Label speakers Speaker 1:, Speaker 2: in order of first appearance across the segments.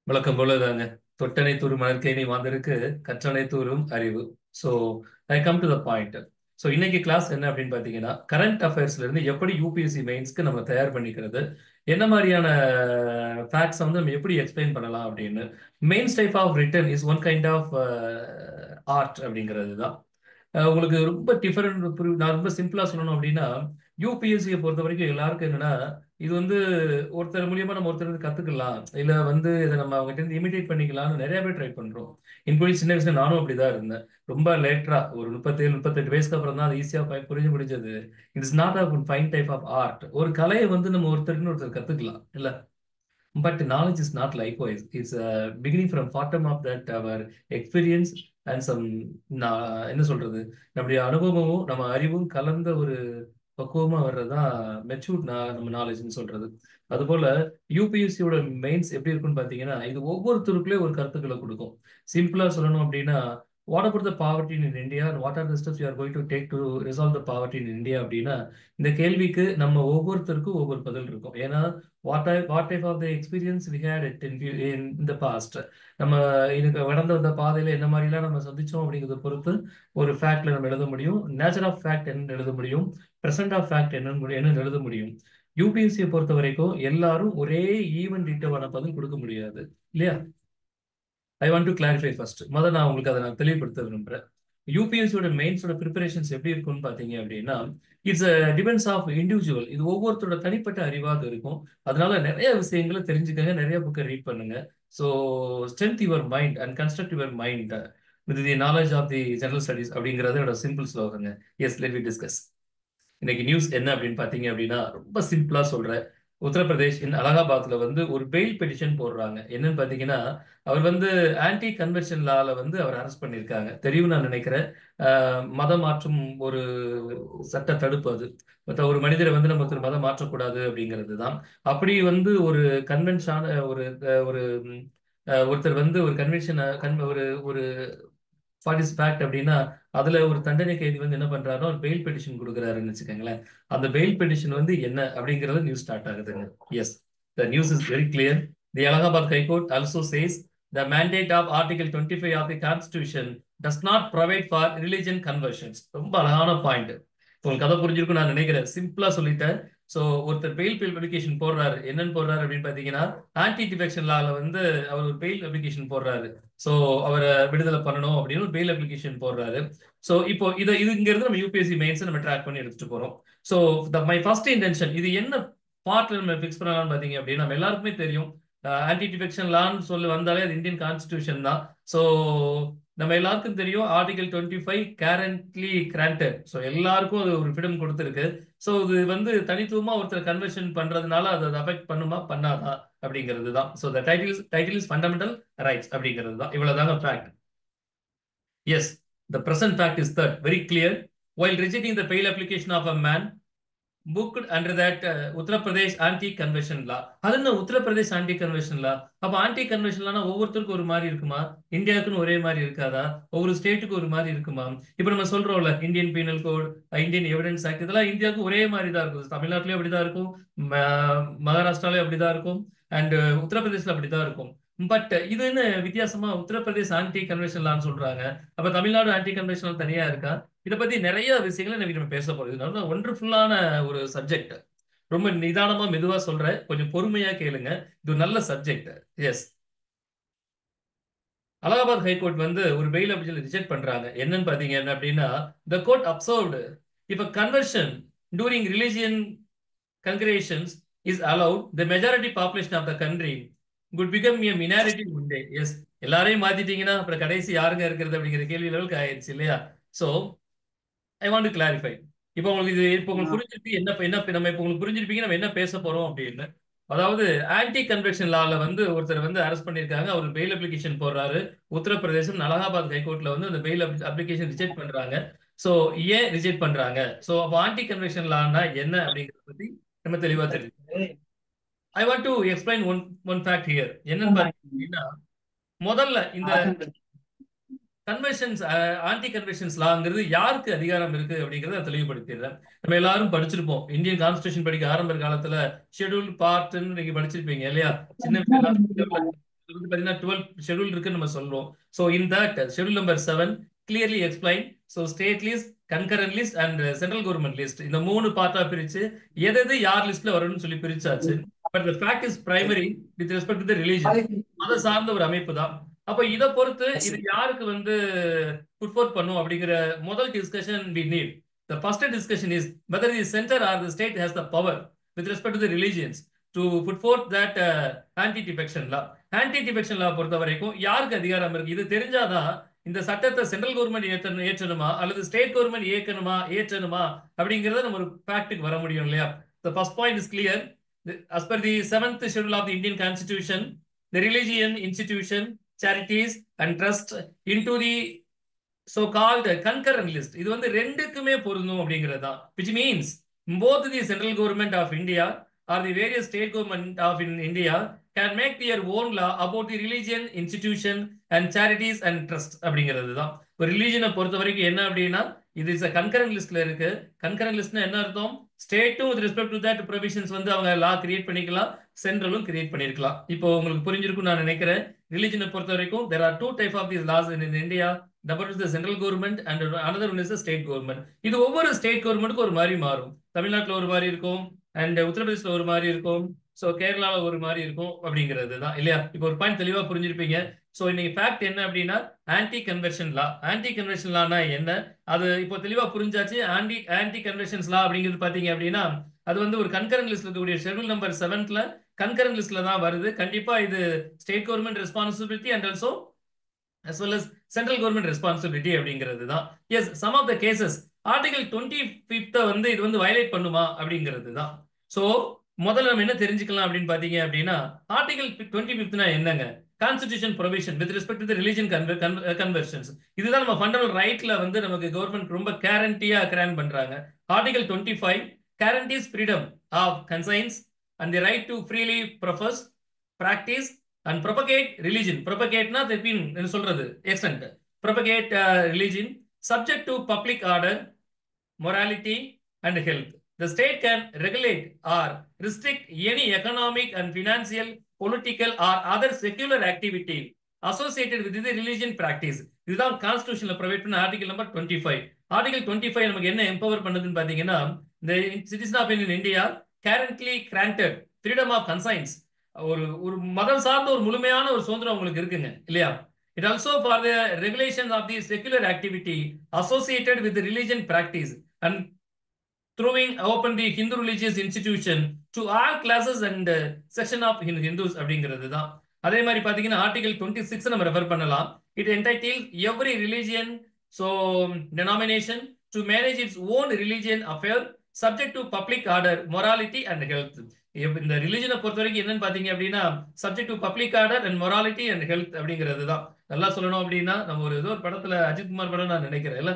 Speaker 1: வழக்கம் போலதாங்க. தொட்டனை தூறும் மணற்கேணி மாந்தருக்கு கற்றனை தூறும் அறிவு. So I come to the point. So இன்னைக்கு கிளாஸ் என்ன அப்படின்னு பார்த்தீங்கன்னா, கரண்ட் அஃபேர்ஸ்ல இருந்து எப்படி யூபிஎஸ்சி மெயின்ஸ்க்கு நம்ம தயார் பண்ணிக்கிறது, என்ன மாதிரியான ஃபேக்ட்ஸ் வந்து நம்ம எப்படி எக்ஸ்பிளைன் பண்ணலாம் அப்படின்னு. Mains type of written is one kind of art அப்படிங்கிறது தான். உங்களுக்கு ரொம்ப டிஃபரெண்ட், நான் ரொம்ப சிம்பிளா சொல்லணும் அப்படின்னா, யூபிஎஸ்சியை பொறுத்த வரைக்கும் எல்லாருக்கும் என்னன்னா, இது வந்து ஒருத்தர் மூலியமா நம்ம ஒருத்தர் இருந்து கத்துக்கலாம், இல்ல வந்து இதை நம்ம அவங்க கிட்ட இருந்து இமிடேட் பண்ணிக்கலாம்னு நிறைய பேர் ட்ரை பண்றோம். இன்க்ளூடிங் சின்ன வயசுல நானும் அப்படிதான் இருந்தேன். ரொம்ப லேட்டரா ஒரு 37 38 வயசுக்கு அப்புறம் தான் அது ஈஸியா புரிஞ்சு முடிஞ்சது. It's not a fine type of art. ஒரு கலையை வந்து நம்ம ஒருத்தருக்கு ஒருத்தர் கத்துக்கலாம் இல்ல. But knowledge is not likewise. It's beginning from bottom of that our experience and some என்ன சொல்றது, நம்முடைய அனுபவமும் நம்ம அறிவும் கலந்த ஒரு பக்குவமா வர்றதுதான் மெச்சூர்ட் நம்ம நாலேஜ்னு சொல்றது. அதுபோல யூபிஎஸ்சியோட மெயின்ஸ் எப்படி இருக்குன்னு பாத்தீங்கன்னா, இது ஒவ்வொருத்தருக்குள்ளே ஒரு கருத்துக்களை கொடுக்கும். சிம்பிளா சொல்லணும் அப்படின்னா, what about the poverty in India and what are the steps you are going to take to resolve the poverty in India அப்படின்னா, இந்த கேள்விக்கு நம்ம ஒவ்வொருத்தருக்கும் ஒவ்வொரு பதில் இருக்கும். ஏன்னா what type of the experience we had it in the past, நம்ம இதுக்கு கடந்து வந்த பாதையில என்ன மாதிரிலாம் நம்ம சந்திச்சோம் அப்படிங்கிறத பொறுத்து ஒரு ஃபேக்ட்ல நம்ம எழுத முடியும். நேச்சர் ஆஃப் ஃபேக்ட் என்னன்னு எழுத முடியும். பிரசன்ட் ஆஃப் ஃபேக்ட் என்னன்னு எழுத முடியும். யூபிஎஸ்சியை பொறுத்த வரைக்கும் எல்லாரும் ஒரே ஈவன் டீட்டோவான பதில் கொடுக்க முடியாது இல்லையா. I want to clarify first. முதல்ல நான் உங்களுக்கு அதை நான் தெளிவுபடுத்த விரும்புறேன். யூபிஎஸ்சியோட மெயின்ஸோட ப்ரிப்பரேஷன்ஸ் எப்படி இருக்கும்னு பாத்தீங்க அப்படின்னா, இட்ஸ் டிபெண்ட்ஸ் ஆஃப் இண்டிவிஜுவல். இது ஒவ்வொருத்தரோட தனிப்பட்ட அறிவாக இருக்கும். அதனால நிறைய விஷயங்களை தெரிஞ்சுக்கங்க, நிறைய புக்கை ரீட் பண்ணுங்க. So strength your mind and construct your mind with the knowledge of the general studies அப்படிங்கிறதோட சிம்பிள் ஸ்லோகங்க. Yes, let we discuss. இன்னைக்கு நியூஸ் என்ன அப்படின்னு பாத்தீங்க அப்படின்னா, ரொம்ப சிம்பிளா சொல்றேன். உத்தரப்பிரதேஷ் அலகாபாத்ல வந்து ஒரு பெயில் பெட்டிஷன் போடுறாங்க. என்னன்னு பாத்தீங்கன்னா, அவர் வந்து ஆன்டி கன்வெர்ஷன் லால வந்து அவர் அரெஸ்ட் பண்ணியிருக்காங்க. தெரியும் நான் நினைக்கிறேன். மதம் மாற்றும் ஒரு சட்ட தடுப்பு அது. மற்ற ஒரு மனிதரை வந்து நம்ம ஒருத்தர் மதம் மாற்றக்கூடாது அப்படிங்கிறது தான். அப்படி வந்து ஒரு கன்வென்ஷன் ஒரு ஒரு ஒருத்தர் வந்து ஒரு கன்வென்ஷன் ஒரு ஒரு வாட் இஸ் ஃபேக்ட் அப்படின்னா, அதுல ஒரு தண்டனை கைதி வந்து என்ன பண்றாருன்னா ஒரு பெயில் பெட்டிஷன் கொடுக்குறாருன்னு வச்சுக்கோங்களேன். அந்த பெயில் பெட்டிஷன் வந்து என்ன அப்படிங்கறது நியூஸ் ஸ்டார்ட் ஆகுதுங்க. Yes, the news is very clear. The Allahabad high court also says the mandate of article 25 of the constitution does not provide for religion conversions. ரொம்ப அழகான பாயிண்ட். உங்களுக்கு கதை புரிஞ்சிருக்கும் நான் நினைக்கிறேன். சிம்பிளா சொல்லிட்டேன். ஸோ ஒருத்தர் பெயில் அப்ளிகேஷன் போடுறாரு. என்னன்னு போடுறாரு அப்படின்னு பாத்தீங்கன்னா, ஆன்டி டிஃபெக்ஷன் லால வந்து அவர் ஒரு பெயில் அப்ளிகேஷன் போடுறாரு. ஸோ அவரை விடுதலை பண்ணணும் அப்படின்னு ஒரு பெயில் அப்ளிகேஷன் போடுறாரு. ஸோ இப்போ இது இங்க இருந்து நம்ம யூபிஎஸ்சி மெயின்ஸ் நம்ம ட்ராக் பண்ணி எடுத்துட்டு போறோம். ஸோ மை ஃபர்ஸ்ட் இன்டென்ஷன், இது என்ன பார்ட்ல நம்ம ஃபிக்ஸ் பண்ணலாம்னு பாத்தீங்க அப்படின்னா, நம்ம எல்லாருக்குமே தெரியும் ஆன்டி டிஃபெக்ஷன் லான்னு சொல்லி வந்தாலே அது இந்தியன் கான்ஸ்டிடியூஷன் தான். ஸோ நம்ம எல்லாருக்கும் தெரியும் ஆர்டிகல் 25 கேரண்ட்லி கிராண்டட். ஸோ எல்லாருக்கும் அது ஒரு ஃப்ரீடம் கொடுத்துருக்கு. ஸோ இது வந்து தனித்துவமா ஒருத்தர் கன்வர்ஷன் பண்றதுனால அது அஃபெக்ட் பண்ணுமா பண்ணாதா அப்படிங்கிறது தான். So the title is fundamental rights அப்படிங்கிறது தான். இவ்வளவுதாங்க fact. Yes, the present fact is that very clear. while rejecting the bail application of a man booked under that Uttar Pradesh anti conversion law. அது என்ன உத்தரப்பிரதேஷ் ஆன்டி கன்வெர்ஷன் லா? அப்ப anti conversion Lana ஒவ்வொருத்தருக்கும் ஒரு மாதிரி இருக்குமா? இந்தியாவுக்குன்னு ஒரே மாதிரி இருக்காதா? ஒவ்வொரு ஸ்டேட்டுக்கு ஒரு மாதிரி இருக்குமா? இப்ப நம்ம சொல்றோம்ல Indian penal code, Indian evidence act, இதெல்லாம் இந்தியாவுக்கு ஒரே மாதிரி தான் இருக்கும். தமிழ்நாட்டிலயும் அப்படிதான் இருக்கும், மகாராஷ்டிராலயும் அப்படிதான் இருக்கும், அண்ட் உத்தரப்பிரதேஷ்ல அப்படிதான் இருக்கும். பட் இது என்ன வித்தியாசமா உத்தரப்பிரதேஷ் ஆன்டி கன்வெர்ஷன் லான்னு சொல்றாங்க? அப்ப தமிழ்நாடு ஆன்டி கன்வெர்ஷன் தனியா இருக்கா? இதை பத்தி நிறைய விஷயங்களை நம்ம பேச போறோம். இது நல்ல ஒண்டர்ஃபுல்லான ஒரு சப்ஜெக்ட். ரொம்ப நிதானமா மெதுவா சொல்றேன், கொஞ்சம் பொறுமையா கேளுங்க. இது ஒரு நல்ல சப்ஜெக்ட். எஸ், அலகாபாத் ஹைகோர்ட் வந்து ஒரு பெயில் அப்ளிகேஷன் ரிஜெக்ட் பண்றாங்க. என்னன்னு பாத்தீங்க அப்படின்னா, the court observed if a conversion during religion congregations is allowed, the majority population of the country could become a minority one day. Yes, எல்லாரையும் மாத்திட்டீங்கன்னா அப்புறம் கடைசி யாருங்க இருக்கிறது அப்படிங்கிற கேள்வி லெவலுக்கு ஆயிடுச்சு இல்லையா. So I want to clarify. இப்போ உங்களுக்கு இப்போ உங்களுக்கு புரிஞ்சிருக்கு என்ன என்ன நம்ம இப்போ உங்களுக்கு புரிஞ்சிருப்பீங்க நம்ம என்ன பேச போறோம் அப்படின்னு. அதாவது ஆன்டி கன்வெக்ஷன் லால வந்து ஒருத்தர் வந்து அரெஸ்ட் பண்ணியிருக்காங்க. அவர் பெயில் அப்ளிகேஷன் போடுறாரு. உத்தரப்பிரதேசம் அலகாபாத் ஹைகோர்ட்ல வந்து அந்த பெயில் அப்ளிகேஷன் ரிஜெக்ட் பண்றாங்க. ஸோ ஏன் ரிஜெக்ட் பண்றாங்க? ஸோ அப்போ ஆன்டி கன்வெக்ஷன் லான்னா என்ன அப்படிங்கிறத பத்தி நம்ம தெளிவா தெரியும். I want to explain one fact here. என்னன்னு பாத்தீங்கன்னா, முதல்ல இந்த கன்வென்ஷன்ஸ் ஆன்டி கன்வென்ஷன்ஸ் லாங்கிறது யாருக்கு அதிகாரம் இருக்கு அப்படிங்கறத தெளிவுபடுத்திடுறேன். நம்ம எல்லாரும் படிச்சிருப்போம். இந்தியன் கான்ஸ்டியூஷன் படிக்க ஆரம்ப காலத்துல ஷெட்யூல் பார்ட்னு நீங்க படிச்சிருப்பீங்க இல்லையா? சின்ன வந்து பாத்தீங்கன்னா 12 ஷெட்யூல் இருக்குன்னு நம்ம சொல்றோம். So in that schedule number 7 clearly explain. So state list, concurrent list and central government list, இந்த 3 பார்ட்டா பிரிச்சு எது யார் லிஸ்ட்ல வரும்னு சொல்லி பிரிச்சாச்சு. But the fact is primary with respect to the religion. மத சார்ந்த ஒரு அமைப்பு தான். அப்போ இதை பொறுத்து இது யாருக்கு வந்து புட் ஃபோர்த் பண்ணும் அப்படிங்கிற முதல் discussion we need. The first discussion is whether the center or the state has the power with respect to the religions to put forth that anti-defection law. Anti-defection law பொறுத்த வரைக்கும் யாருக்கு அதிகாரம் இருக்கு இது தெரிஞ்சாதான் இந்த சட்டத்தை சென்ட்ரல் கவர்மெண்ட் ஏற்றணுமா அல்லது ஸ்டேட் கவர்மெண்ட் ஏற்றணுமா அப்படிங்கறத நம்ம ஒரு ஃபேக்ட்டுக்கு வர முடியும் இல்லையா? The first point is clear. As per the 7th schedule of the Indian Constitution, the religion, institution, charities and trust into the so called concurrent list. இது வந்து ரெண்டுக்குமே பொருந்தும் அப்படிங்கிறது தான். Which means both the central government of India or the various state government of India can make their own law about the religion, institution and charities and trust அப்படிங்கிறது தான். ஒரு ரிலீஜனை பொறுத்த வரைக்கும் என்ன அப்படின்னா இது இஸ் கன்கரண்ட் லிஸ்ட்ல இருக்கு. கன்கரண்ட் லிஸ்ட்னா என்ன அர்த்தம்? ஸ்டேட்டும் with respect to that provisions வந்து அவங்க லா கிரியேட் பண்ணிக்கலாம், சென்ட்ரலும் கிரியேட் பண்ணிருக்கலாம். இப்போ உங்களுக்கு புரிஞ்சிருக்கும் நான் நினைக்கிறேன். ரிலீஜனை பொறுத்த வரைக்கும் there are two type of these laws in India. Number is the central government and another one is the state government. இது ஒவ்வொரு ஸ்டேட் கவர்மெண்ட்டுக்கு ஒரு மாதிரி மாறும். தமிழ்நாட்டில் ஒரு மாதிரி இருக்கும் அண்ட் உத்தரப்பிரதேசில் ஒரு மாதிரி இருக்கும். ஸோ கேரளாவில் ஒரு மாதிரி இருக்கும் அப்படிங்கிறது தான் இல்லையா? இப்போ ஒரு பாயிண்ட் தெளிவாக புரிஞ்சிருப்பீங்க. ஸோ இன்னைக்கு ஃபேக்ட் என்ன அப்படின்னா ஆன்டி கன்வர்ஷன் லா. ஆன்டி கன்வர்ஷன் லானா என்ன அது இப்போ தெளிவாக புரிஞ்சாச்சு. ஆன்டி கன்வர்ஷன்ஸ் லா அப்படிங்கிறது பார்த்தீங்க அப்படின்னா அது வந்து ஒரு கன்கரண்ட் லிஸ்ட்ல இருக்கக்கூடிய ஷெட்யூல் நம்பர் 7th கன்கரண்ட் லிஸ்ட்ல தான் வருது. கண்டிப்பா இது state government responsibility and also as well as central government responsibility அப்படிங்கிறது தான். Yes, some of the cases article 25 வந்து இது வந்து வயலேட் பண்ணுமா அப்படிங்கிறது தான். ஸோ முதல்ல நம்ம என்ன தெரிஞ்சுக்கலாம் அப்படின்னு பாத்தீங்க அப்படின்னா ஆர்டிகல் 25 என்னங்க? Constitution provision with respect to religion conversions. இதுதான் நம்ம ஃபண்டமெண்டல் ரைட்ல வந்து நமக்கு கவர்மெண்ட் ரொம்ப கேரண்டியா கிராண்ட் பண்றாங்க. Article 25 guarantees freedom of conscience and the right to freely profess, practice and propagate religion. Propagate na என்ன சொல்றது? Extent. Propagate religion subject to public order, morality and health. The state can regulate or restrict any economic and financial, political or other secular activity associated with the religion practice. இதுதான் கான்ஸ்டிடியூஷன்ல provide பண்ண article number 25. Article 25 நமக்கு என்ன empower பண்ணுதுன்னு பாத்தீங்கன்னா the citizen of India currently granted freedom of conscience. ஒரு மதம் சார்ந்த ஒரு முழுமையான ஒரு சுதந்திரம் உங்களுக்கு இருக்குங்க இல்லையா? It also for the regulations of the secular activity associated with the religion practice and throwing open the Hindu religious institution to all classes and section of Hindus அப்படிங்கிறது தான். அதே மாதிரி பாத்தீங்கன்னா ஆர்டிகல் 26 நம்ம ரெஃபர் பண்ணலாம். It entitles every religion so denomination to manage its own religion affair subject to public order, morality and health. இந்த ரிலிஜனை பொறுத்த வரைக்கும் என்னன்னு பாத்தீங்க அப்படின்னா subject to public order and morality and health அப்படிங்கிறது தான். நல்லா சொல்லணும் அப்படின்னா நம்ம ஏதோ ஒரு படத்துல அஜித் குமார் படம் நான் நினைக்கிறேன் இல்ல,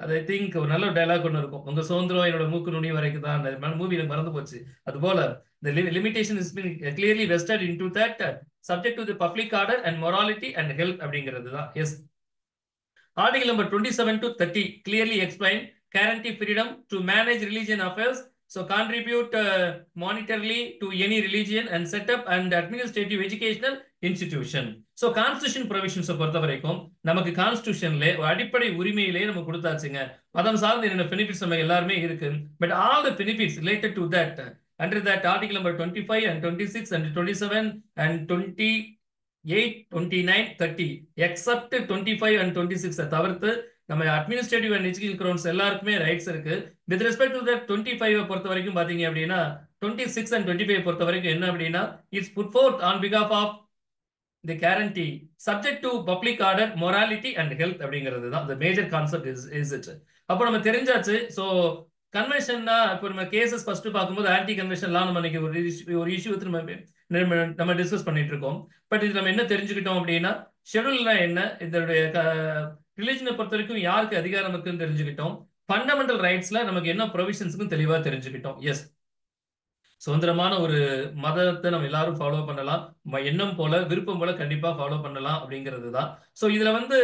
Speaker 1: அது ஐ திங்க் ஒரு நல்ல டைலாக் ஒன்று இருக்கும். உங்க சுதந்திரம் என்னோட மூக்கு நுனி வரைக்கும் தான். அந்த மூவி எனக்கு மறந்து போச்சு. அது போல the limitation is been clearly vested into that subject to the public order and morality and health அப்படிங்கிறது தான். Yes, article number 27 to 30 clearly explain guarantee freedom to manage religion affairs, so contribute monetarily to any religion and set up and administrative educational institution. So constitution provisions பொறுத்த வரைக்கும் நமக்கு கான்ஸ்டிடியூஷன்ல ஒரு அடிப்படை உரிமையிலே நம்ம கொடுத்தாச்சுங்க. மதம் சார்ந்த என்னென்ன பெனிஃபிட்ஸ் நம்ம எல்லாருமே இருக்கு. But all the benefits related to that under that article number 25 and 26 and 27 and 28, 29, 30 except 25 and 26 தவிர்த்து நம்ம அட்மினிஸ்ட்ரேட்டிவ் அண்ட் எஜுகேஷன் கிரவுண்ட்ஸ் எல்லாருக்குமே ரைட்ஸ் இருக்கு. வித் ரெஸ்பெக்ட் டு தட் 25 பொறுத்த வரைக்கும் பாத்தீங்க அப்படின்னா 26 and 25 பொறுத்த வரைக்கும் என்ன அப்படின்னா இட்ஸ் புட் ஃபோர்த் ஆன் பிகாஃப் of the guarantee subject to public order, morality and health அப்படிங்கிறது தான் the major concept is it. அப்போ நம்ம தெரிஞ்சாச்சு. ஸோ கன்வென்ஷன்னா இப்போ நம்ம கேசஸ் ஃபர்ஸ்ட் பார்க்கும்போது ஆன்டி கன்வென்ஷன்லாம் நம்ம இன்னைக்கு ஒரு இஷ்யூ நம்ம டிஸ்கஸ் பண்ணிட்டு இருக்கோம். பட் இது நம்ம என்ன தெரிஞ்சுக்கிட்டோம் அப்படின்னா ஷெட்யூல்னா என்ன, இதனுடைய ரிலிஜனை பொறுத்த வரைக்கும் யாருக்கு அதிகாரம் இருக்குன்னு தெரிஞ்சுக்கிட்டோம். ஃபண்டமெண்டல் ரைட்ஸ்ல நமக்கு என்ன ப்ரொவிஷன்ஸ்க்கும் தெளிவா தெரிஞ்சுக்கிட்டோம். எஸ், சுதந்திரமான ஒரு மதத்தை நம்ம எல்லாரும் ஃபாலோ பண்ணலாம், எண்ணம் போல விருப்பம் போல கண்டிப்பா ஃபாலோ பண்ணலாம் அப்படிங்கிறது தான். ஸோ இதுல வந்து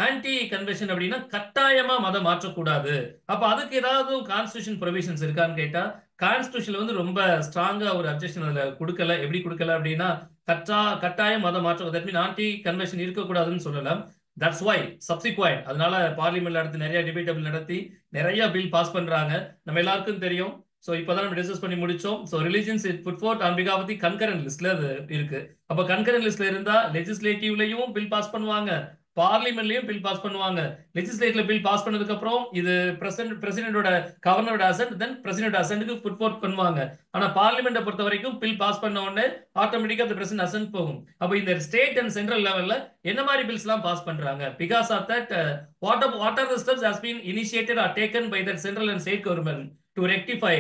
Speaker 1: ஆன்டி கன்வென்ஷன் அப்படின்னா கட்டாயமா மதம் மாற்றக்கூடாது. அப்ப அதுக்கு ஏதாவது கான்ஸ்டிடியூஷன் ப்ரொவிஷன்ஸ் இருக்கான்னு கேட்டா கான்ஸ்டியூஷன்ல வந்து ரொம்ப ஸ்ட்ராங்கா ஒரு அப்ஜெக்ஷன் அதுல கொடுக்கல. எப்படி கொடுக்கல அப்படின்னா கட்டாயம் மத மாற்றம், தட் மீன் ஆன்டி கன்வென்ஷன் இருக்கக்கூடாதுன்னு சொல்லல. தட்ஸ் வை சப்சிக்வெண்ட் அதனால பார்லிமெண்ட்ல நடத்தி நிறைய டிபேட்டபிள் நடத்தி நிறைய பில் பாஸ் பண்றாங்க. நம்ம எல்லாருக்கும் தெரியும். ஸோ இப்போதான் நம்ம டிஸ்கஸ் பண்ணி முடிச்சோம். So religions put forth on பிகாஃப் ஆஃப் தி கன்கரண்ட் லிஸ்ட்ல அது இருக்கு. அப்ப கன்கரண்ட் லிஸ்ட்ல இருந்தா லெஜிஸ்லேட்டிவ்லயும் பில் பாஸ் பண்ணுவாங்க, பார்லிமெண்ட்லயும் பில் பாஸ் பண்ணுவாங்க. லெஜிஸ்லேட்டிவ்ல பில் பாஸ் பண்ணதுக்கு அப்புறம் இது பிரசிடென்டோட கவர்னரோட அசன்ட் தென் பிரசிடென்ட் அசன்ட்க்கு புட் ஃபோர்த் பண்ணுவாங்க. ஆனா பார்லிமெண்ட்டை பொறுத்த வரைக்கும் பில் பாஸ் பண்ண உடனே ஆட்டோமேட்டிக்கா அந்த பிரசிடென்ட் அசன்ட் போகும். அப்ப இந்த ஸ்டேட் அண்ட் சென்ட்ரல் லெவல்ல என்ன மாதிரி பில்ஸ் எல்லாம் பாஸ் பண்றாங்க? Because of that what are the steps has been initiated or taken by the central and state government to rectify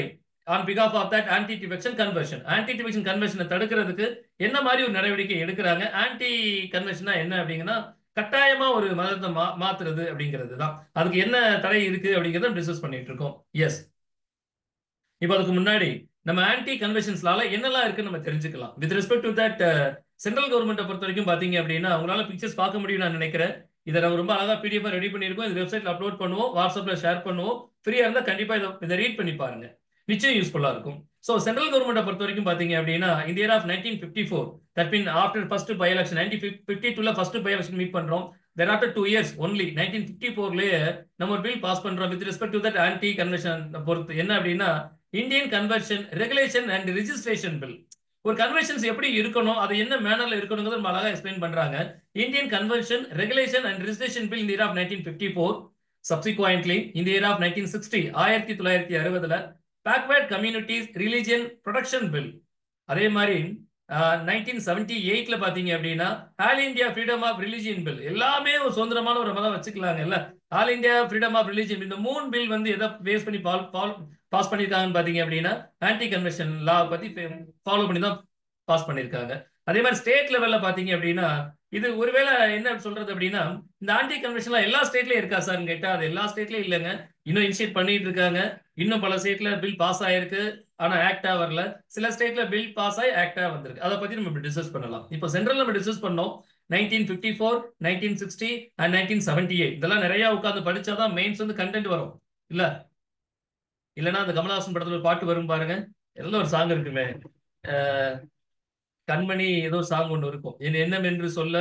Speaker 1: on behalf of that anti-defection conversion. Anti-defection conversion தடுக்கிறதுக்கு என்ன மாதிரி ஒரு நடவடிக்கை எடுக்கிறாங்க? ஆன்டி கன்வென்ஷனா என்ன அப்படிங்கன்னா கட்டாயமா ஒரு மதத்தை மாத்துறது அப்படிங்கிறது தான். அதுக்கு என்ன தடை இருக்கு அப்படிங்கிறத டிஸ்கஸ் பண்ணிட்டு இருக்கோம். எஸ், இப்போ அதுக்கு முன்னாடி நம்ம ஆன்டி கன்வென்ஷன்ஸ்லால என்னெல்லாம் இருக்குன்னு நம்ம தெரிஞ்சுக்கலாம். With respect to that central கவர்மெண்ட்டை பொறுத்த வரைக்கும் பாத்தீங்க அப்படின்னா உங்களால பிக்சர்ஸ் பார்க்க முடியும் நான் நினைக்கிறேன். இதை நம்ம ரொம்ப அழகா பிடிஎஃப் ரெடி பண்ணியிருக்கோம். இது வெப்சைட்ல அப்லோட் பண்ணுவோம், வாட்ஸ்அப்ல ஷேர் பண்ணுவோம். ஃப்ரீயா இருந்தா கண்டிப்பா இதை ரீட் பண்ணி பாருங்க, நிச்சயம் யூஸ்ஃபுல்லா இருக்கும். ஸோ சென்ட்ரல் கவர்மெண்ட்டை பொறுத்த வரைக்கும் பாத்தீங்க அப்படின்னா இந்த year of 1954 that mean after first by election 1952ல ஃபர்ஸ்ட் பை எலெக்ஷன் மீட் பண்றோம். தெர் ஆஃப்டர் 2 years ஒன்லி 1954லயே நம்ம ஒரு பில் பாஸ் பண்றோம் with respect to that anti convention பொறுத்து. என்ன அப்படின்னா Indian convention regulation and registration bill. ஒரு கன்வென்ஷன்ஸ் எப்படி இருக்கணும், அது என்ன மேனர்ல இருக்கணுங்கிறது நம்ம அழகா எக்ஸ்பிளைன் பண்றாங்க. Indian convention regulation and registration bill in the year of 1954. Subsequently in the year of 1960 1960ல backward communities religion protection bill. அதே மாதிரி 1978ல பாத்தீங்க அப்படின்னா all India freedom of religion bill. எல்லாமே ஒரு சுதந்திரமான ஒரு மதம் வச்சுக்கலாங்கல்ல, all India freedom of religion. இந்த 3 பில் வந்து எதை பேஸ் பண்ணி பாஸ் பண்ணிருக்காங்கன்னு பாத்தீங்க அப்படின்னா ஆன்டி கன்வென்ஷன் லா பத்தி ஃபாலோ பண்ணி தான் பாஸ் பண்ணிருக்காங்க. அதே மாதிரி ஸ்டேட் லெவல்ல பாத்தீங்க அப்படின்னா இது ஒருவேளை என்ன சொல்றது அப்படின்னா இந்த ஆன்டி கன்வென்ஷன்லாம் எல்லா ஸ்டேட்லயும் இருக்கா சார்னு கேட்டா அது எல்லா ஸ்டேட்லயும் இல்லைங்க. இன்னும் இனிஷியேட் பண்ணிட்டு இருக்காங்க. இன்னும் பல ஸ்டேட்ல பில் பாஸ் ஆயிருக்கு, ஆனா ஆக்டா வரல. சில ஸ்டேட்ல பில் பாஸ் ஆகி ஆக்டா வந்திருக்கு. அதை பத்தி நம்ம டிஸ்கஸ் பண்ணலாம். இப்போ சென்ட்ரல் நம்ம டிஸ்கஸ் பண்ணோம் 1954, 1960 அண்ட் 1978. இதெல்லாம் நிறைய உட்கார்ந்து படிச்சாதான் மெயின்ஸ் வந்து கண்டென்ட் வரும் இல்ல. இல்லைன்னா அந்த கமலஹாசன் படத்துல ஒரு பாட்டு வரும் பாருங்க, எல்லாம் ஒரு சாங் இருக்குமே, கண்மணி ஏதோ சாங் ஒன்று இருக்கும், என் எண்ணம் என்று சொல்ல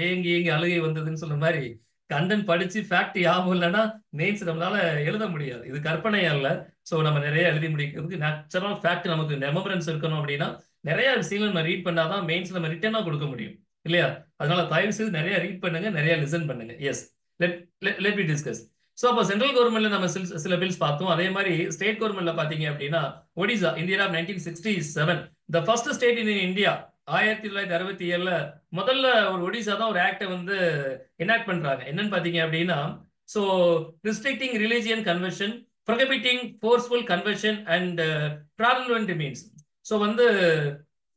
Speaker 1: ஏங்கி ஏங்கி அழுகை வந்ததுன்னு சொல்ற மாதிரி கண்டென்ட் படிச்சு ஃபேக்ட் யாவும் இல்லைன்னா மெயின்ஸ் நம்மளால எழுத முடியாது. இது கற்பனை அல்ல. ஸோ நம்ம நிறைய எழுதி முடிக்கிறதுக்கு நேச்சுரல் ஃபேக்ட் நமக்கு ரெமம்பரன்ஸ் இருக்கணும் அப்படின்னா நிறைய விஷயங்கள் நம்ம ரீட் பண்ணாதான் மெயின்ஸ் நம்ம ரிட்டனா கொடுக்க முடியும் இல்லையா. அதனால தயவு செய்து நிறைய ரீட் பண்ணுங்க, நிறைய லிசன் பண்ணுங்க. Yes, let be discuss. So அப்போ சென்ட்ரல் கவர்மெண்ட்ல நம்ம சில பில்ஸ் பார்த்தோம். அதே மாதிரி ஸ்டேட் கவர்மெண்ட்ல பாத்தீங்க அப்படின்னா Odisha India of 1967 the first state in India. 1967ல முதல்ல ஒரு ஒடிசா தான் ஒரு ஆக்டை வந்து எனாக்ட் பண்றாங்க. என்னன்னு பாத்தீங்க அப்படின்னா so restricting religion convention, prohibiting forceful convention and fraudulent means. So வந்து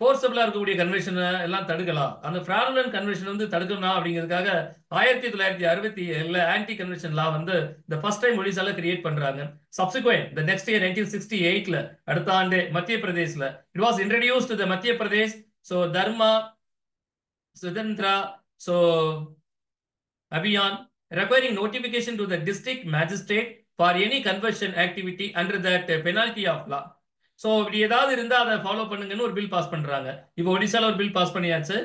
Speaker 1: ஃபோர்ஸபிளா இருக்கக்கூடிய கன்வென்ஷன் எல்லாம் தடுக்கலாம். அந்த ஃப்ராடுலன்ட் கன்வென்ஷன் வந்து தடுக்கணும் அப்படிங்கிறதுக்காக 1967ல ஆன்டி கன்வென்ஷன் லா வந்து the first time ஒடிசால கிரியேட் பண்றாங்க. சப்சிக்வெண்ட் the next year 1968ல அடுத்த ஆண்டு மத்திய பிரதேஷ்ல it was introduced to the Madhya Pradesh. so Dharma Swatantra so Abhiyan requiring notification to the district magistrate for any conversion activity under that penalty of law. So இப்படி ஏதாவது இருந்தா அதை follow பண்ணுங்கன்னு ஒரு பில் பாஸ் பண்றாங்க. இப்போ ஒடிசால ஒரு பில் பாஸ் பண்ணியாச்சு,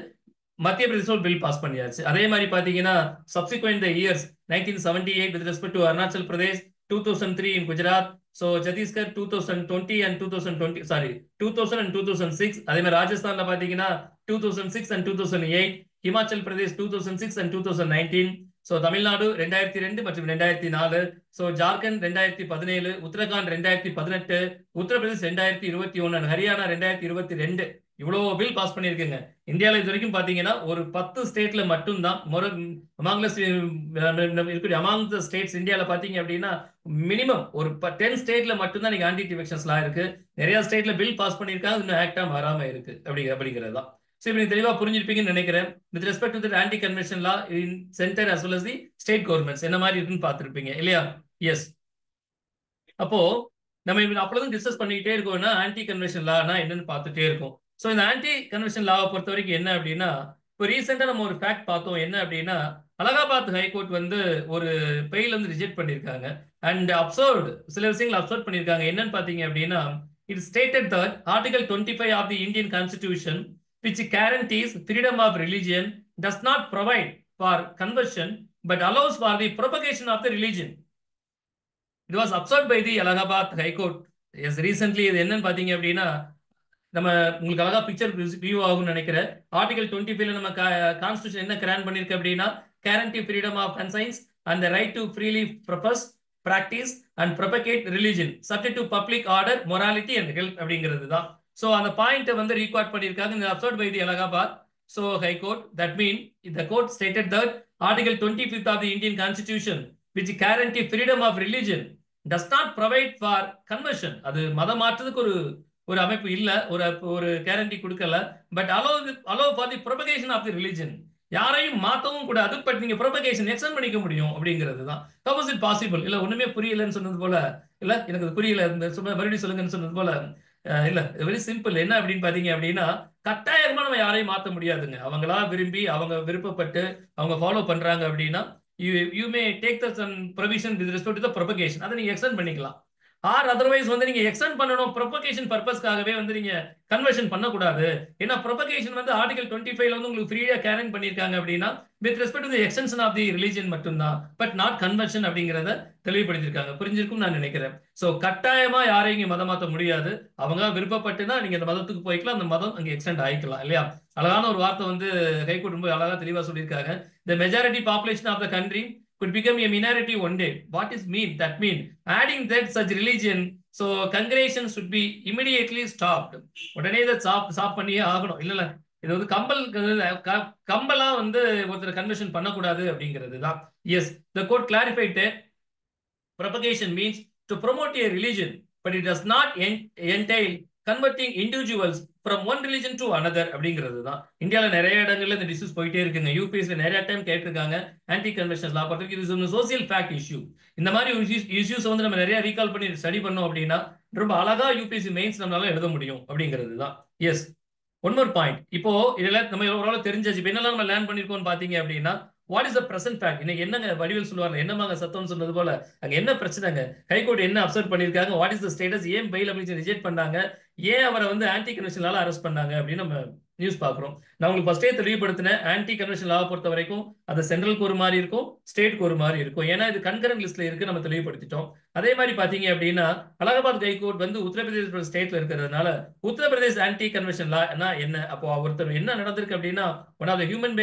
Speaker 1: மத்திய பிரதேச பில் பாஸ் பண்ணியாச்சு. அதே மாதிரி பாத்தீங்கன்னா subsequent years 1978 with respect to Arunachal Pradesh, 2003 in Gujarat, so Chhattisgarh 2020 and 2000 and 2006. அதே மாதிரி ராஜஸ்தான்ல பாத்தீங்கன்னா 2006 and 2008, Himachal Pradesh 2006 and 2019. So Tamil Nadu 2002 மற்றும் 2004. ஸோ ஜார்க்கண்ட் 2017, உத்தரகாண்ட் 2018, உத்தரப்பிரதேஷ் 2021, ஹரியானா 2022. இவ்வளவு பில் பாஸ் பண்ணிருக்குங்க. இந்தியாவில் இது வரைக்கும் பாத்தீங்கன்னா ஒரு 10 ஸ்டேட்ல மட்டும்தான் அமாங் த ஸ்டேட்ஸ் இந்தியாவில் பாத்தீங்க அப்படின்னா மினிமம் ஒரு 10 ஸ்டேட்ல மட்டும்தான் நீங்க ஆன்டி டிஃபெக்ஷன்ஸ் லா இருக்கு. நிறைய ஸ்டேட்ல பில் பாஸ் பண்ணிருக்காங்க, இன்னும் ஆக்டா மாறாம இருக்கு அப்படிங்கிறது தான். ஸோ இப்படி தெளிவா புரிஞ்சிருப்பீங்கன்னு நினைக்கிறேன். With respect to the anti convention law in centre as well as the state governments என்ன மாதிரி இருக்குன்னு பார்த்துருப்பீங்க இல்லையா. எஸ், அப்போ நம்ம அப்பதான் டிஸ்கஸ் பண்ணிக்கிட்டே இருக்கோம்னா ஆன்டி கன்வென்ஷன் லானா என்னன்னு பார்த்துட்டே இருக்கும். ஸோ இந்த ஆன்டி கன்வென்ஷன் லாவை பொறுத்த வரைக்கும் என்ன அப்படின்னா இப்போ ரீசெண்டா நம்ம ஒரு ஃபேக்ட் பார்த்தோம். என்ன அப்படின்னா அலகாபாத் ஹைகோர்ட் வந்து ஒரு பெயில் வந்து ரிஜெக்ட் பண்ணியிருக்காங்க அண்ட் அப்சர்வ்டு சில விஷயங்கள் அப்சர்வ் பண்ணியிருக்காங்க. என்னன்னு பார்த்தீங்க அப்படின்னா it stated that Article 25 of the Indian Constitution, which guarantees freedom of religion, does not provide for conversion but allows for the propagation of the religion. It was observed by the Allahabad High Court. Yes, recently இது என்னன்னு பாத்தீங்க அப்படின்னா நம்ம உங்களுக்கு அழகா picture view ஆகும்னு நினைக்கிறேன். Article 25ல நம்ம கான்ஸ்டிடியூஷன் என்ன கிராண்ட் பண்ணிருக்கு அப்படின்னா guarantee freedom of conscience and the right to freely profess practice and propagate religion subject to public order morality and health அப்படிங்கிறது தான். ஸோ அந்த பாயிண்ட்டை வந்து ரீகார்ட் பண்ணியிருக்காங்க observe by the Allahabad so high court. That mean the court stated that article 25 of the Indian constitution which guarantee freedom of religion does not provide for conversion. அது மதம் மாற்றத்துக்கு ஒரு அமைப்பு இல்ல, ஒரு கேரண்டி கொடுக்கல. But allow for the propagation of the religion. யாரையும் மாத்தவும் கூடாது, பட் நீங்க ப்ரொபகேஷன் எக்ஸ்டெண்ட் பண்ணிக்க முடியும் அப்படிங்கிறது தான். how is it possible? இல்ல ஒண்ணுமே புரியலன்னு சொன்னது போல, இல்ல எனக்கு அது புரியல மறுபடியும் சொல்லுங்கன்னு சொன்னது போல இல்ல வெரி சிம்பிள். என்ன அப்படின்னு பாத்தீங்க அப்படின்னா கட்டாயமா நம்ம யாரையும் மாத்த முடியாதுங்க. அவங்களா விரும்பி அவங்க விருப்பப்பட்டு அவங்க ஃபாலோ பண்றாங்க அப்படின்னா you may take the some provision with respect to the propagation. அதை நீங்க எக்ஸ்டெண்ட் பண்ணிக்கலாம். ஆர் அதர்வைஸ் வந்து நீங்க எக்ஸ்டெண்ட் பண்ணணும் ப்ரொபகேஷன் பர்பஸ்க்காகவே வந்து நீங்க கன்வர்ஷன் பண்ணக்கூடாது. ஏன்னா ப்ரொபகேஷன் வந்து ஆர்டிகல் 25ல வந்து உங்களுக்கு ஃப்ரீயா கேரண்ட் பண்ணிருக்காங்க அப்படின்னா with respect to extension of the religion மட்டும்தான், பட் நாட் கன்வர்ஷன் அப்படிங்கிறத தெளிவுபடுத்திருக்காங்க. புரிஞ்சிருக்கும் நான் நினைக்கிறேன். ஸோ கட்டாயமா யாரையும் இங்க மதம் மாற்ற முடியாது. அவங்க விருப்பப்பட்டுனா நீங்க அந்த மதத்துக்கு போய்க்கலாம், அந்த மதம் அங்க எக்ஸ்டெண்ட் ஆயிக்கலாம் இல்லையா. அழகான ஒரு வார்த்தை வந்து ஹைகோர்ட் ரொம்ப அழகா தெளிவா சொல்லியிருக்காங்க. The majority population of the country could become a minority one day. What is mean? That mean adding that such religion, so congregation should be immediately stopped. உடனே இதை ஸ்டாப் பண்ணியே ஆகணும். இல்ல இது வந்து கம்பலா வந்து ஒருத்தர் கன்வர்ஷன் பண்ணக்கூடாது அப்படிங்கிறது தான். Yes, the court clarified that propagation means to promote a religion, but it does not entail converting individuals from one religion to another அப்படிங்கிறது தான். இந்தியால நிறைய இடங்கள்ல இந்த டிஸ்கஸ் போயிட்டே இருக்குங்க. யூபிஎஸ்ல நிறைய டைம் கேட்டிருக்காங்க ஆன்டி கன்வர்ஷன் லா பத்தி. இது ஒரு சோசியல் ஃபேக்ட் இஷ்யூ. இந்த மாதிரி இஷ்யூஸ் வந்து நம்ம நிறைய ரீகால் பண்ணி ஸ்டடி பண்ணோம் அப்படின்னா ரொம்ப அழகா யூபிஎஸ்சி மெயின்ஸ் நம்மளால எழுத முடியும் அப்படிங்கிறது தான். Yes, one more point. இப்போ இதெல்லாம் நம்ம ஓரளவு தெரிஞ்சாச்சு. இப்போ என்னெல்லாம் நம்ம லேர்ன் பண்ணிருக்கோம்னு பாத்தீங்க அப்படின்னா what is the present fact. இன்னைக்கு என்னங்க வடிவில் சொல்லுவாங்க, என்னமாங்க சத்தம்னு சொன்னது போல அங்க என்ன பிரச்சனைங்க, ஹைகோர்ட் என்ன அப்சர்வ் பண்ணிருக்காங்க, வாட் இஸ் த ஸ்டேட்டஸ், ஏன் பெயில் அப்ளிகேஷன் ரிஜெக்ட் பண்ணாங்க, ஏன் அவரை வந்து ஆன்டி கன்வென்ஷனால அரெஸ்ட் பண்ணாங்க அப்படின்னு நம்ம நியூஸ் பாக்குறோம். நான் உங்களுக்கு ஃபர்ஸ்டே தெளிவுபடுத்தினேன், ஆன்டி கன்வென்ஷன் லா பொறுத்த வரைக்கும் அது சென்ட்ரலுக்கு ஒரு மாதிரி இருக்கும், ஸ்டேட்க்கு ஒரு மாதிரி இருக்கும். ஏன்னா இது கன்கரண்ட் லிஸ்ட்ல இருக்கு, நம்ம தெளிவுபடுத்திட்டோம். அதே மாதிரி பாத்தீங்க அப்படின்னா அலகாபாத் ஹைகோர்ட் வந்து உத்தரப்பிரதேச ஸ்டேட்ல இருக்கிறதுனால உத்தரப்பிரதேஷ் ஆன்டி கன்வென்ஷன் லா என்ன, அப்போ ஒருத்தர் என்ன நடந்திருக்கு அப்படின்னா one of the human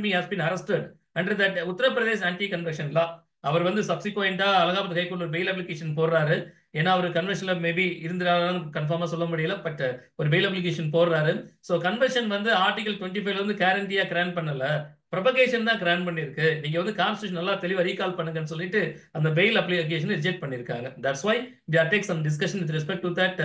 Speaker 1: being has been arrested under that Uttar Pradesh anti convention law. அவர் வந்து சப்சிக்வெண்டா அலகாபாத் ஹைகோர்ட் ஒரு பெயில் அப்ளிகேஷன் போடுறாரு. ஏன்னா அவர் கன்வென்ஷன்ல மேபி இருந்தாலும் கன்ஃபார்மா சொல்ல முடியல, பட் ஒரு பெயில் அப்ளிகேஷன் போடுறாரு. ஸோ கன்வென்ஷன் வந்து ஆர்டிகல் 25 வந்து கேரண்டியா கிராண்ட் பண்ணல, ப்ரொபகேஷன் தான் கிராண்ட் பண்ணிருக்கு. நீங்க வந்து கான்ஸ்டிடியூஷன் நல்லா தெளிவா ரீகால் பண்ணுங்கன்னு சொல்லிட்டு அந்த பெயில் அப்ளிகேஷன் ரிஜெக்ட் பண்ணிருக்காங்க. That's why we are take some discussion with respect to that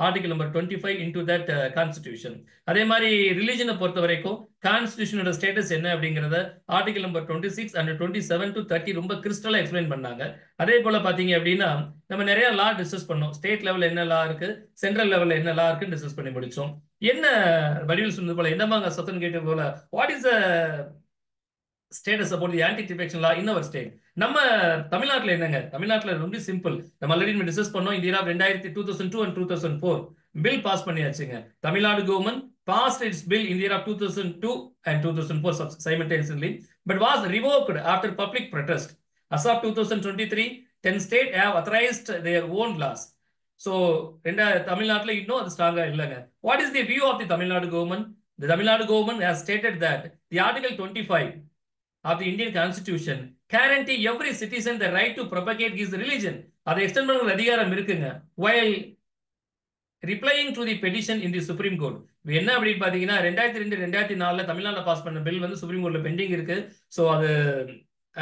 Speaker 1: article number 25 into that constitution. அதே மாதிரி ரிலிஜனை பொறுத்த வரைக்கும் கான்ஸ்டிடியூஷனோட ஸ்டேட்டஸ் என்ன அப்படிங்கறத ஆர்டிகல் நம்பர் 26 and 27 to 30 ரொம்ப கிறிஸ்டலா எக்ஸ்பிளைன் பண்ணாங்க. அதே போல பாத்தீங்க அப்படின்னா நம்ம நிறைய லா டிஸ்கஸ் பண்ணோம். ஸ்டேட் லெவல்ல என்ன லா இருக்கு, சென்ட்ரல் லெவல்ல என்ன லா இருக்குன்னு டிஸ்கஸ் பண்ணி முடிச்சோம். என்ன வடிவில் சொன்னது போல என்னமாங்க சத்தம் கேட்டது போல what is status about the anti defection law in our state. நம்ம தமிழ்நாட்டில் என்னங்க, தமிழ்நாட்டில் ரொம்ப சிம்பிள். நம்ம ஆல்ரெடி டிஸ்கஸ் பண்ணோம். இந்த 2002 and 2004 பில் பாஸ் பண்ணியாச்சுங்க. Tamil Nadu government passed its bill in the year of 2002 and 2004 simultaneously, but was revoked after public protest. As of 2023, 10 states have authorized their own laws. So, தமிழ்நாட்டில் இன்னும் அது ஸ்ட்ராங்கா இல்லைங்க. What is the view of the Tamil Nadu government? The Tamil Nadu government has stated that the Article 25 of the Indian Constitution guarantee every citizen the right to propagate his religion. அதை extend பண்ண அதிகாரம் இருக்குங்க. While replying to the petition in the Supreme Court. என்ன அப்படின்னு பாத்தீங்கன்னா 2002-2004 தமிழ்நாட்டில் pass பண்ண bill வந்து சுப்ரீம் கோர்ட்ல பெண்டிங் இருக்கு. ஸோ அது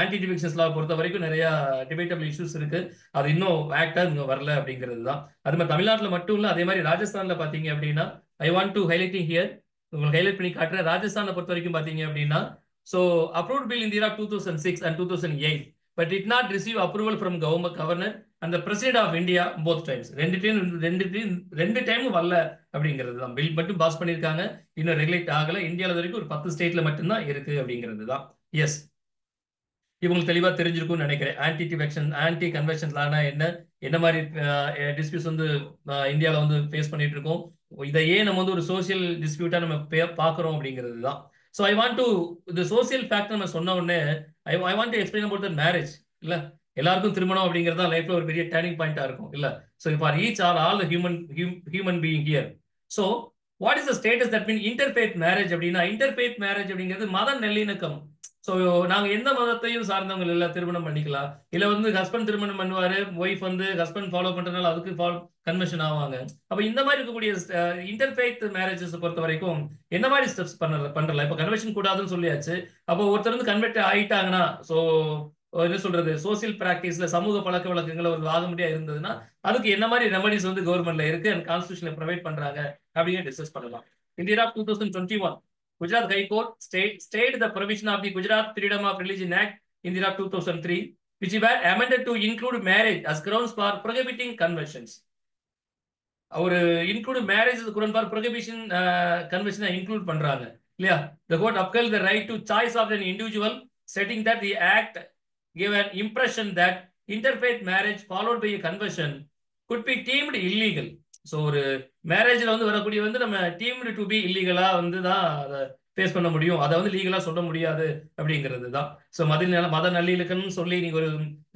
Speaker 1: ஆன்டி டிஃபெக்ஷன் லா பொறுத்த வரைக்கும் நிறைய டிபேட்டபிள் இஷ்யூஸ் இருக்கு. அது இன்னும் ஆக்டா இங்க வரல அப்படிங்கிறது தான். அது மாதிரி தமிழ்நாட்டில் மட்டும் இல்ல, அதே மாதிரி ராஜஸ்தான்ல பாத்தீங்க அப்படின்னா I want to highlighting here, உங்களுக்கு ஹைலைட் பண்ணி காட்டுறேன். ராஜஸ்தானை பொறுத்த வரைக்கும் பாத்தீங்க அப்படின்னா so approved bill in the year 2006 and 2008, but did not receive approval from governor and the president of India both times. ரெண்டு டைம் வரல அப்படிங்கிறது தான். பில் மட்டும் பாஸ் பண்ணிருக்காங்க, இன்னும் ரெகுலேட் ஆகல. இந்தியாவில் வரைக்கும் ஒரு 10 ஸ்டேட்ல மட்டும்தான் இருக்கு அப்படிங்கிறது தான். எஸ், இவங்களுக்கு தெளிவா தெரிஞ்சிருக்கும்னு நினைக்கிறேன். ஆன்டி கன்வென்ஷன் லானா என்ன, என்ன மாதிரி டிஸ்பியூட்ஸ் வந்து இந்தியாவில் வந்து ஃபேஸ் பண்ணிட்டு இருக்கோம், இதை ஏன் நம்ம வந்து ஒரு சோசியல் டிஸ்பியூட்டா நம்ம பார்க்குறோம் அப்படிங்கிறது தான். ஸோ ஐ வாண்ட் டு இந்த சோசியல் ஃபேக்டர் நம்ம சொன்ன உடனே I want to explain about the marriage. இல்ல எல்லாருக்கும் திருமணம் அப்படிங்கிறது தான் லைஃப்ல ஒரு பெரிய டேர்னிங் பாயிண்டா இருக்கும் இல்ல. So for each all the human being here. So what is the status that mean interfaith marriage அப்படின்னா, இன்டர்ஃபேத் மேரேஜ் அப்படிங்கிறது மத நல்லிணக்கம். ஸோ நாங்க எந்த மதத்தையும் சார்ந்தவங்க இல்ல திருமணம் பண்ணிக்கலாம். இல்ல வந்து ஹஸ்பண்ட் திருமணம் பண்ணுவாரு, ஒய்ஃப் வந்து ஹஸ்பண்ட் ஃபாலோ பண்றதுனால அதுக்கு கன்வென்ஷன் ஆவாங்க. அப்ப இந்த மாதிரி இருக்கக்கூடிய இன்டர்ஃபேத் மேரேஜஸ் பொறுத்த வரைக்கும் என்ன மாதிரி ஸ்டெப்ஸ் பண்றல இப்ப கன்வென்ஷன் கூடாதுன்னு சொல்லியாச்சு. அப்போ ஒருத்தர் வந்து கன்வெர்ட் ஆயிட்டாங்கன்னா, ஸோ என்ன சொல்றது, சோசியல் பிராக்டிஸ்ல சமூக பழக்க வழக்கங்களை ஒரு ஆகும்படியா இருந்ததுன்னா அதுக்கு என்ன மாதிரி ரெமடிஸ் வந்து கவர்மெண்ட்ல இருக்கு அண்ட் கான்ஸ்டியூஷன்ல ப்ரொவைட் பண்றாங்க அப்படின்னு டிஸ்கஸ் பண்ணலாம். In the year of 2021, Gujarat High Court stayed the provision of the Gujarat Freedom of Religion Act in the year of 2003, which were amended to include marriage as grounds for prohibiting conversions. ஒரு include marriage குரன் for prohibition கன்வென்ஷனை include பண்றாங்க இல்லையா. The court upheld the right to choice of an individual, stating that the act gave an impression that interfaith marriage followed by a conversion could be deemed illegal. So ஒரு மேரேஜ்ல வந்து வரக்கூடிய வந்து நம்ம deemed to be இல்லீகலா வந்து தான் அதை face பண்ண முடியும், அதை வந்து லீகலா சொல்ல முடியாது அப்படிங்கிறது தான். ஸோ மத நல்லிணக்கம்னு சொல்லி நீங்க ஒரு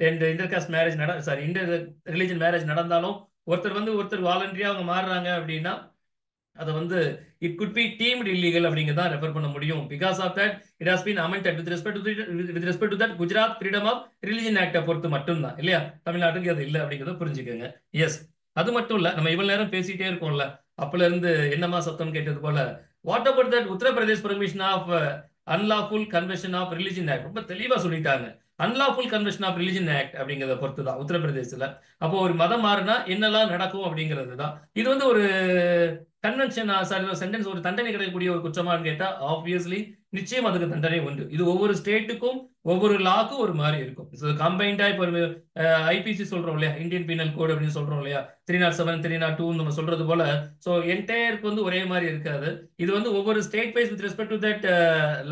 Speaker 1: ரெண்டு intercaste marriage inter religion marriage நடந்தாலும் ஒருத்தர் வாலண்டரியா அவங்க மாறுறாங்க அப்படின்னா அதை வந்து it could be deemed illegal அப்படிங்கிறத ரெஃபர் பண்ண முடியும். Because of that it has been amended with respect to that Gujarat freedom of religion ஆக்டை பொறுத்து மட்டும்தான் இல்லையா. தமிழ்நாட்டுக்கு அது இல்லை அப்படிங்கிறத புரிஞ்சுக்கோங்க. எஸ், அது மட்டும் இல்ல, நம்ம இவ்வளவு நேரம் பேசிட்டே இருக்கோம்ல, அப்பல இருந்து என்னமா சத்தம் கேட்டது போல, what about that Uttar Pradesh permission of unlawful convention of religion act ரொம்ப தெளிவா சொல்லிட்டாங்க. Unlawful convention of religion act அப்படிங்கிறத பொறுத்து தான் உத்தரப்பிரதேசத்துல. அப்போ ஒரு மதம் மாறினா என்னெல்லாம் நடக்கும் அப்படிங்கிறது தான். இது வந்து ஒரு கன்வென்ஷன் சென்டென்ஸ் ஒரு தண்டனை கிடைக்கக்கூடிய ஒரு குற்றமானு கேட்டா ஆப்வியஸ்லி நிச்சயம் அதுக்கு தண்டனை உண்டு. இது ஒவ்வொரு ஸ்டேட்டுக்கும் ஒவ்வொரு லாக்கும் ஒரு மாதிரி இருக்கும். கம்பைண்டா இப்போ ஐபிசி சொல்றோம் இல்லையா, இந்தியன் பீனல் கோட் அப்படின்னு சொல்றோம் இல்லையா, 307 302 நம்ம சொல்றது போல. ஸோ என்டையருக்கு வந்து ஒரே மாதிரி இருக்காது. இது வந்து ஒவ்வொரு state wise with respect to that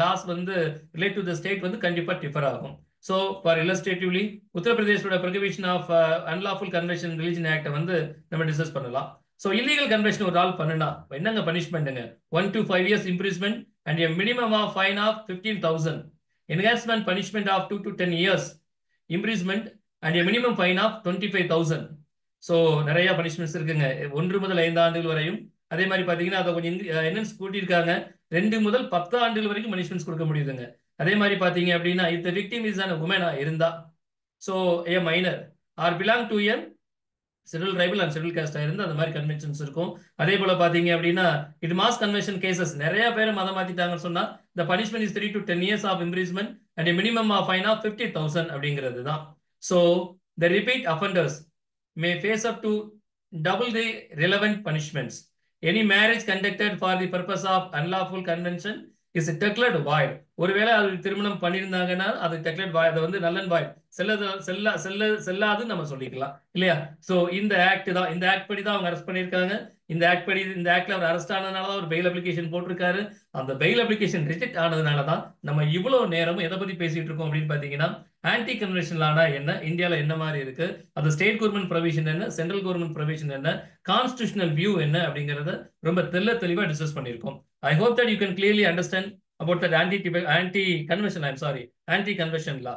Speaker 1: laws வந்து ரிலேட் டு த ஸ்டேட் வந்து கண்டிப்பா டிஃபர் ஆகும். ஸோ ஃபார் இல்லஸ்ட்ரேட்டிவ்லி உத்தரப்பிரதேசோட prohibition of unlawful conversion religion ஆக்டை வந்து நம்ம டிஸ்கஸ் பண்ணலாம். ஸோ இல்லீகல் கன்வென்ஷன் ஒரு ஆள் பண்ணுனா என்னங்க பனிஷ்மெண்ட்டுங்க? 1 to 5 years imprisonment and a minimum of fine of 15,000. Enhancement punishment of 2 to 10 years imprisonment and a minimum fine of 25,000. So நிறைய பனிஷ்மெண்ட்ஸ் இருக்குங்க, 1 முதல் 5 ஆண்டுகள் வரையும். அதே மாதிரி பார்த்தீங்கன்னா அதை கொஞ்சம் என்னன்னு கூட்டியிருக்காங்க, 2 முதல் 10 ஆண்டுகள் வரைக்கும் பனிஷ்மெண்ட்ஸ் கொடுக்க முடியுதுங்க. அதே மாதிரி பார்த்தீங்க அப்படின்னா if the victim is an woman இருந்தா, so a minor or belong to a schedule tribal and schedule cost இருந்து அந்த மாதிரி கன்வென்ஷன்ஸ் இருக்கும். அதே போல பாத்தீங்க அப்படின்னா இட் மாஸ் கன்வென்ஷன் கேசஸ் நிறைய பேர் மதம் மாத்திட்டாங்கன்னு சொன்னா the punishment is 3 to 10 years of imprisonment and a minimum of fine of 50,000 அப்படிங்கிறது தான். So the repeat offenders may face up to double the relevant punishments. Any marriage conducted for the purpose of unlawful convention is declared void. ஒருவேளை அது திருமணம் பண்ணியிருந்தாங்கன்னா அது டெக்லேட் வாய், அதை வந்து நல்லன் வாய் செல்லாதுன்னு நம்ம சொல்லிக்கலாம் இல்லையா. சோ இந்த ஆக்ட் தான், இந்த ஆக்ட் படி தான் அவங்க அரெஸ்ட் பண்ணியிருக்காங்க. இந்த ஆக்ட்ல அவர் அரெஸ்ட் ஆனதுனால தான் ஒரு பெயில் அப்ளிகேஷன் போட்டிருக்காரு. அந்த பெயில் அப்ளிகேஷன் ரிஜெக்ட் ஆனதுனால தான் நம்ம இவ்வளவு நேரமும் எதை பத்தி பேசிட்டு இருக்கோம் அப்படின்னு பாத்தீங்கன்னா ஆன்டி கன்வென்ஷன் லானா என்ன, இந்தியால என்ன மாதிரி இருக்கு, அது ஸ்டேட் கவர்மெண்ட் ப்ரொவிஷன் என்ன, சென்ட்ரல் கவர்மெண்ட் ப்ரொவிஷன் என்ன, கான்ஸ்டிடியூஷனல் வியூ என்ன அப்படிங்கறத ரொம்ப தெளிவா டிஸ்கஸ் பண்ணியிருக்கோம். I hope that you can clearly understand about that anti-conversion law.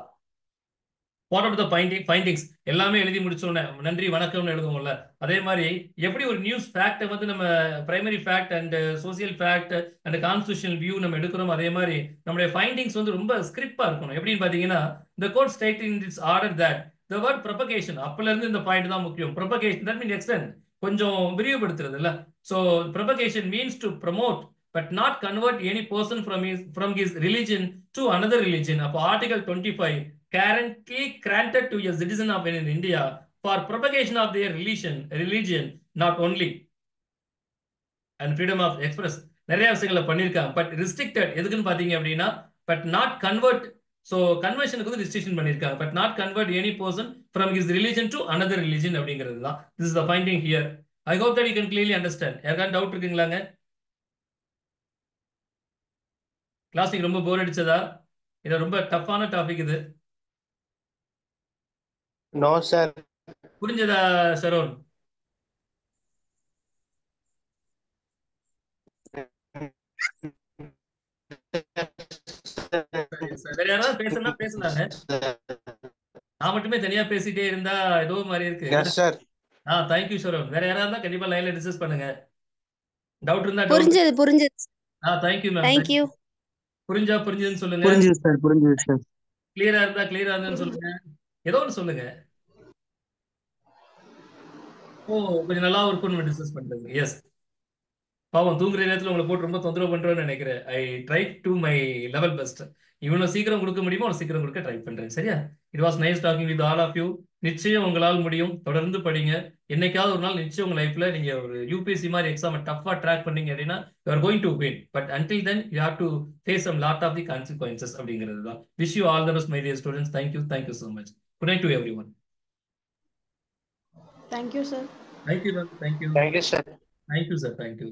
Speaker 1: What are the findings? எல்லாமே எழுதி முடிச்சோன்னே நன்றி வணக்கம்னு எழுதுவோம்ல, அதே மாதிரி எப்படி ஒரு நியூஸ் ஃபேக்டை வந்து நம்ம primary fact and social fact and constitutional view நம்ம எடுக்கிறோம், அதே மாதிரி நம்மளுடைய ஃபைண்டிங்ஸ் வந்து ரொம்ப ஸ்கிரிப்டா இருக்கணும். எப்படின்னு பாத்தீங்கன்னா the court stated in its order that the word propagation, அப்பல இருந்து இந்த பாயிண்ட் தான் முக்கியம். propagation that means extend, கொஞ்சம் விரிவுபடுத்துறது இல்ல. so propagation means to promote but not convert any person from his religion to another religion. அப்போ article 25 currently granted to a citizen of India for propagation of their religion not only and freedom of express நிறைய விஷயங்களை பண்ணிருக்காங்க. But restricted எதுக்குன்னு பாத்தீங்க அப்படின்னா but not convert, so கன்வர்ஷனுக்கு வந்து restriction பண்ணிருக்காங்க, but not convert any person from his religion to another religion அப்படிங்கிறது தான். this is the finding here. I hope that you can clearly understand. யாருக்கான டவுட் இருக்குங்களாங்க? Class ரொம்ப போர் அடிச்சதா? இது ரொம்ப டஃப்பான டாபிக் இது.
Speaker 2: No sir.
Speaker 1: புரிஞ்சதா சரோன்? சரி சார், வேற யாராவது பேசணும்னா பேசலாங்க. நான் மட்டுமே தனியா பேசிட்டே இருந்தா ஏதோ மாதிரி இருக்கு.
Speaker 2: Yes sir.
Speaker 1: Thank you Sharon. வேற யாராவது இருந்தா கண்டிப்பா லைன்ல டிஸ்கஸ் பண்ணுங்க. டவுட் இருந்தா டவுட்.
Speaker 3: புரிஞ்சது புரிஞ்சது.
Speaker 1: Thank you ma'am.
Speaker 3: தேங்க்யூ.
Speaker 1: புரிஞ்சுதுன்னு சொல்லுங்க.
Speaker 2: புரிஞ்சுது சார், புரிஞ்சுது சார்.
Speaker 1: கிளியரா இருந்தான்னு சொல்லுங்க. ஏதோ ஒன்று சொல்லுங்க. ஓ, கொஞ்சம் நல்லா இருக்கும்னு டிஸ்கஸ் பண்றது. எஸ். பாவம் தூங்குற நேரத்துல உங்களை போட்டு ரொம்ப தொந்தரவு பண்றேன்னு நினைக்கிறேன். I try to my level best. இவ்வளவு சீக்கிரம் கொடுக்க முடியுமோ அவ்வளவு சீக்கிரம் கொடுக்க ட்ரை பண்றேன். சரியா? It was nice talking with all of you. நிச்சயம் உங்களால் முடியும். தொடர்ந்து படிங்க. என்னைக்காவது ஒரு நாள் நிச்சயம் உங்க லைஃப்ல நீங்க ஒரு யூபிஎஸ்சி மாதிரி எக்ஸாம் டஃபா ட்ராக் பண்ணீங்க அப்படின்னா you are going to win. But until then you have to face some lot of the consequences அப்படிங்கிறது தான். Wish you all the best my dear students. Thank you so much. Good night to everyone.
Speaker 3: Thank you sir.
Speaker 1: Thank you, ma'am. Thank you.
Speaker 2: Thank you sir.
Speaker 1: Thank you, sir. Thank you.